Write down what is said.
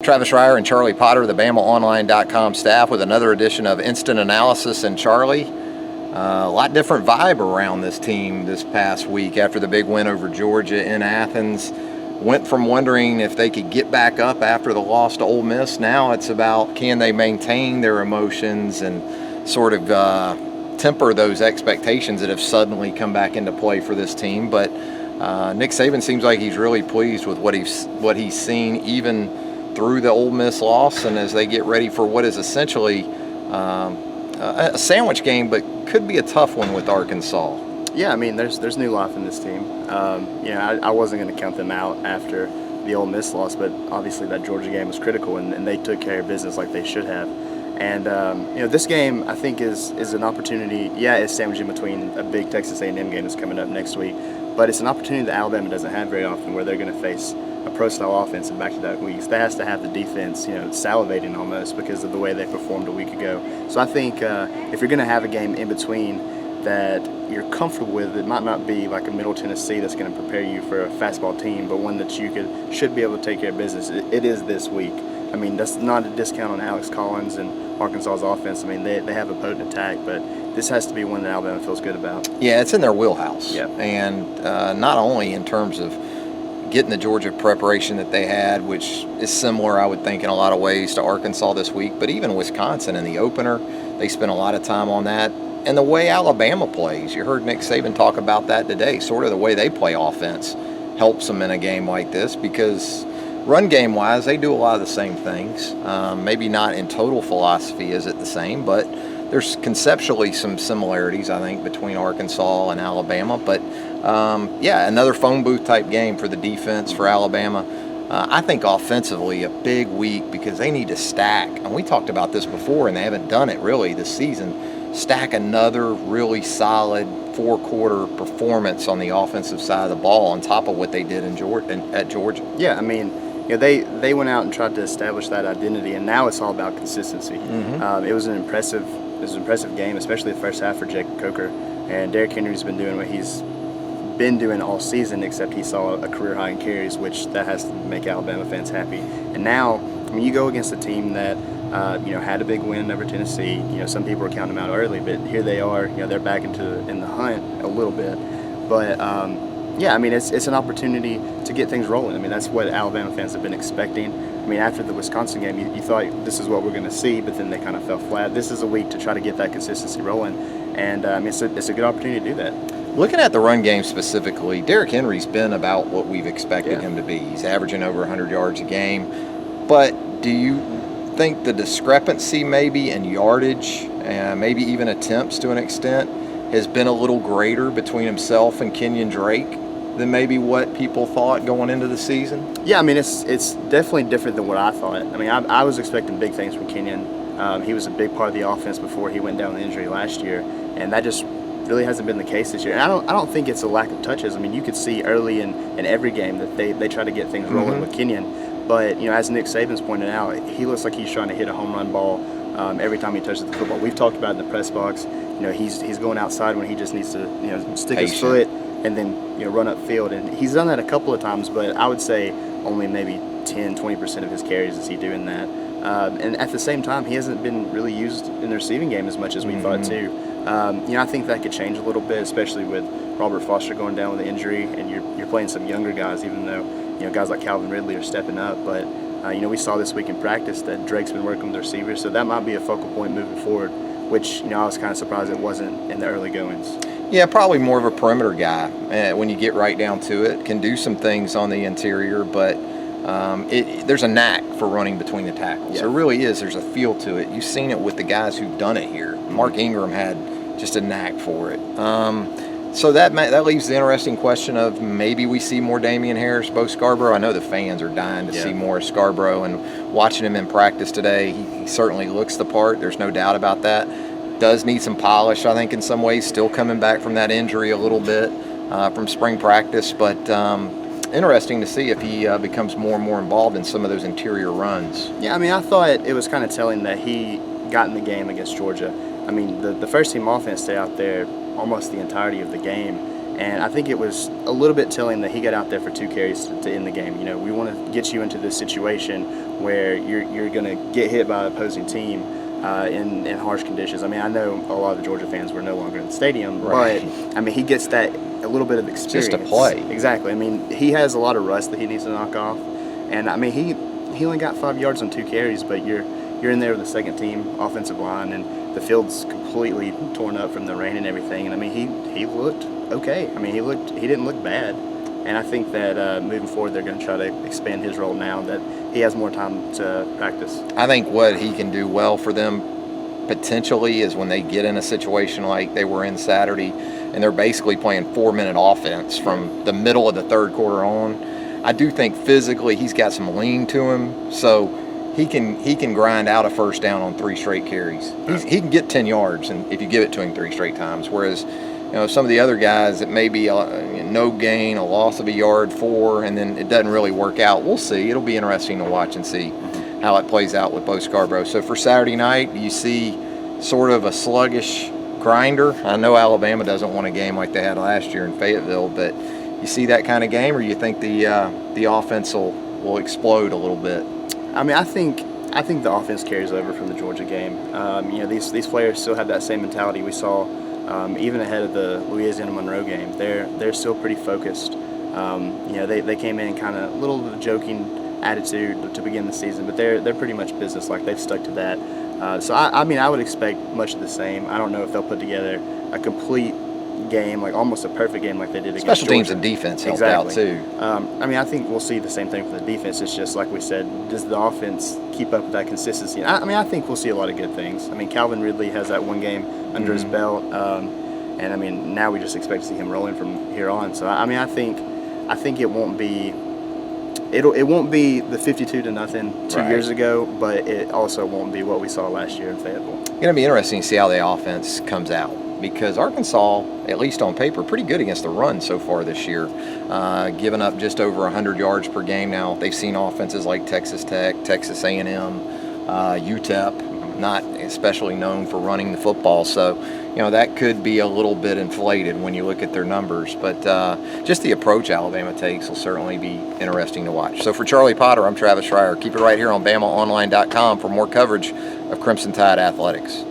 Travis Reier and Charlie Potter, the BamaOnline.com staff, with another edition of Instant Analysis. And Charlie, a lot different vibe around this team this past week after the big win over Georgia in Athens. Went from wondering if they could get back up after the loss to Ole Miss. Now it's about, can they maintain their emotions and sort of temper those expectations that have suddenly come back into play for this team. But Nick Saban seems like he's really pleased with what he's seen, even through the Ole Miss loss, and as they get ready for what is essentially a sandwich game, but could be a tough one with Arkansas. Yeah, I mean, there's new life in this team. I wasn't going to count them out after the Ole Miss loss, but obviously that Georgia game was critical, and they took care of business like they should have. And this game I think is an opportunity. Yeah, it's sandwiched in between a big Texas A&M game that's coming up next week, but it's an opportunity that Alabama doesn't have very often, where they're going to face a pro-style offense in back-to-back weeks. That has to have the defense, salivating almost because of the way they performed a week ago. So I think if you're going to have a game in between that you're comfortable with, it might not be like a Middle Tennessee that's going to prepare you for a fastball team, but one that you should be able to take care of business. It is this week. I mean, that's not a discount on Alex Collins and Arkansas's offense. I mean, they have a potent attack, but this has to be one that Alabama feels good about. Yeah, it's in their wheelhouse. Yeah. And not only in terms of getting the Georgia preparation that they had, which is similar, I would think, in a lot of ways to Arkansas this week, but even Wisconsin in the opener, they spent a lot of time on that. And the way Alabama plays, you heard Nick Saban talk about that today, sort of the way they play offense helps them in a game like this, because run game-wise, they do a lot of the same things. Maybe not in total philosophy is it the same, but there's conceptually some similarities, I think, between Arkansas and Alabama. But, another phone booth type game for the defense for Alabama. I think offensively a big week because they need to stack. And we talked about this before, and they haven't done it really this season. Stack another really solid four-quarter performance on the offensive side of the ball on top of what they did at Georgia. Yeah, I mean, they went out and tried to establish that identity, and now it's all about consistency. Mm-hmm. It was an impressive game, especially the first half for Jacob Coker. And Derrick Henry's been doing what he's been doing all season, except he saw a career high in carries, which that has to make Alabama fans happy. And now, I mean, you go against a team that had a big win over Tennessee. Some people were counting them out early, but here they are. They're back in the hunt a little bit. But I mean, it's an opportunity to get things rolling. I mean, that's what Alabama fans have been expecting. I mean, after the Wisconsin game, you thought this is what we're going to see, but then they kind of fell flat. This is a week to try to get that consistency rolling, and it's a good opportunity to do that. Looking at the run game specifically, Derrick Henry's been about what we've expected him to be. He's averaging over 100 yards a game. But do you think the discrepancy maybe in yardage, maybe even attempts to an extent, has been a little greater between himself and Kenyon Drake than maybe what people thought going into the season? Yeah, I mean, it's definitely different than what I thought. I mean, I was expecting big things from Kenyon. He was a big part of the offense before he went down with injury last year, and that just really hasn't been the case this year. And I don't think it's a lack of touches. I mean, you could see early in every game that they try to get things rolling with Kenyon. But, as Nick Saban's pointed out, he looks like he's trying to hit a home run ball every time he touches the football. We've talked about in the press box, he's going outside when he just needs to, stick his foot and then, run upfield. And he's done that a couple of times, but I would say only maybe 10-20% of his carries is he doing that. And at the same time, he hasn't been really used in the receiving game as much as we thought too. I think that could change a little bit, especially with Robert Foster going down with the injury, and you're playing some younger guys, even though guys like Calvin Ridley are stepping up. But we saw this week in practice that Drake's been working with the receivers, so that might be a focal point moving forward, which I was kind of surprised it wasn't in the early goings. Yeah, probably more of a perimeter guy when you get right down to it. Can do some things on the interior, but there's a knack for running between the tackles. Yeah. There really is. There's a feel to it. You've seen it with the guys who've done it here. Mark Ingram had just a knack for it. So that leaves the interesting question of maybe we see more Damian Harris, Bo Scarbrough. I know the fans are dying to see more Scarbrough, and watching him in practice today, he certainly looks the part. There's no doubt about that. Does need some polish, I think, in some ways. Still coming back from that injury a little bit from spring practice, but interesting to see if he becomes more and more involved in some of those interior runs. Yeah, I mean, I thought it was kind of telling that he got in the game against Georgia. I mean, the first team offense stayed out there almost the entirety of the game, And I think it was a little bit telling that he got out there for 2 carries to end the game. You know, we want to get you into this situation where you're going to get hit by an opposing team in harsh conditions. I mean, I know a lot of the Georgia fans were no longer in the stadium, Right. but I mean, he gets that a little bit of experience. Just to play. Exactly. I mean, he has a lot of rust that he needs to knock off, and I mean, he only got 5 yards on 2 carries, but you're in there with the second team offensive line, and the field's completely torn up from the rain and everything. And I mean, he looked okay. I mean, he didn't look bad. And I think that moving forward, they're going to try to expand his role now that he has more time to practice. I think what he can do well for them potentially is when they get in a situation like they were in Saturday and they're basically playing 4-minute offense from the middle of the third quarter on. I do think physically he's got some lean to him, so he can grind out a first down on 3 straight carries. He can get 10 yards and if you give it to him 3 straight times, whereas some of the other guys, it may be no gain, a loss of a yard, 4, and then it doesn't really work out. We'll see. It'll be interesting to watch and see how it plays out with Bo Scarbrough. So for Saturday night, you see sort of a sluggish grinder. I know Alabama doesn't want a game like they had last year in Fayetteville, but you see that kind of game, or you think the offense will explode a little bit? I mean, I think the offense carries over from the Georgia game. These players still have that same mentality we saw. Even ahead of the Louisiana Monroe game, they're still pretty focused. They came in kind of a little bit of a joking attitude to begin the season, but they're pretty much business like. They've stuck to that. So I would expect much of the same. I don't know if they'll put together a complete game, like almost a perfect game like they did against Special Georgia. teams and defense helped Exactly. out too. I think we'll see the same thing for the defense. It's just like we said, does the offense keep up with that consistency? I think we'll see a lot of good things. I mean, Calvin Ridley has that one game under his belt, and I mean now we just expect to see him rolling from here on. So I think it won't be. It won't be the 52-0 2 years ago, but it also won't be what we saw last year in Fayetteville. It's going to be interesting to see how the offense comes out, because Arkansas, at least on paper, pretty good against the run so far this year, giving up just over 100 yards per game now. They've seen offenses like Texas Tech, Texas A&M, UTEP, not especially known for running the football. So, that could be a little bit inflated when you look at their numbers. But just the approach Alabama takes will certainly be interesting to watch. So for Charlie Potter, I'm Travis Reier. Keep it right here on BamaOnline.com for more coverage of Crimson Tide athletics.